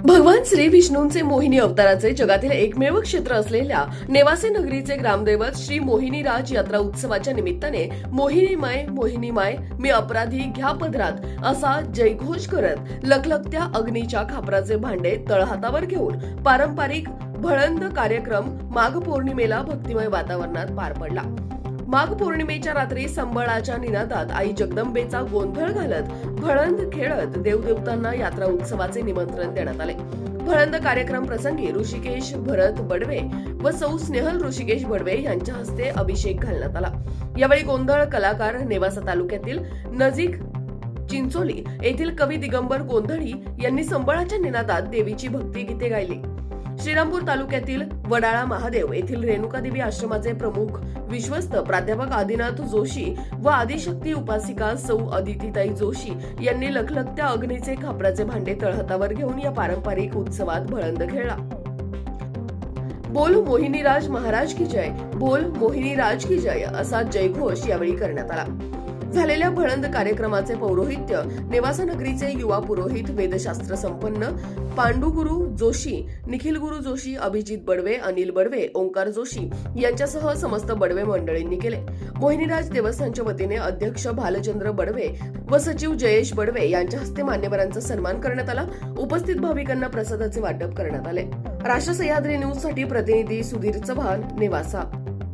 भगवान श्री विष्णूंचे मोहिनी अवताराचे जगातील एकमेव क्षेत्र असलेल्या नेवासे नगरीचे ग्रामदैवत श्री मोहिनीराज यात्रा उत्सवाच्या निमित्ताने मोहिनीमाय मी अपराधी घ्या पदरात असा जयघोष करत लखलखत्या अग्नीच्या खापराचे भांडे तळहातावर घेऊन पारंपरिक भळंद कार्यक्रम माघ पौर्णिमेला भक्तिमय वातावरणात पार पडला। माघ पौर्णिमेच्या रात्री संबळाच्या निनादात आई जगदंबेचा गोंधळ घालत भळंद खेळत देवदेवतांना यात्रा उत्सवाचे निमंत्रण देण्यात आले। भळंद कार्यक्रम प्रसंगी ऋषिकेश भरत बडवे व सौ स्नेहल ऋषिकेश बडवे यांच्या हस्ते अभिषेक घालण्यात आला। यावेळी गोंधळ कलाकार नेवासा तालुक्यातील नजीक चिंचोली येथील कवी दिगंबर गोंधळी यांनी संबळाच्या निनादात देवीची भक्ती गीते गायली। श्रीरामपूर तालुक्यातील वडाळा महादेव येथील रेणुकादेवी आश्रमाचे प्रमुख विश्वस्त प्राध्यापक आदिनाथ जोशी व आदिशक्ती उपासिका सौ अदितीताई जोशी यांनी लखलखत्या अग्नीचे खापराचे भांडे तळहातावर घेऊन या पारंपरिक उत्सवात भळंद खेळला। बोल मोहिनीराज महाराज की जय, बोल मोहिनीराज की जय असा जयघोष यावेळी करण्यात आला। झालेल्या भळंद कार्यक्रमाचे पौरोहित्य नेवासा नगरीचे युवा पुरोहित वेदशास्त्र संपन्न पांडुगुरु जोशी, निखिल गुरु जोशी, अभिजित बडवे, अनिल बडवे, ओंकार जोशी यांच्यासह समस्त बडवे मंडळींनी केले। मोहिनीराज देवस्थानच्या वतीने अध्यक्ष भालचंद्र बडवे व सचिव जयेश बडवे यांच्या हस्ते मान्यवरांचा सन्मान करण्यात आला। उपस्थित भाविकांना प्रसादाचे वाटप करण्यात आले। राष्ट्र सह्याद्री न्यूज साठी प्रतिनिधी सुधीर चव्हाण, नेवासा।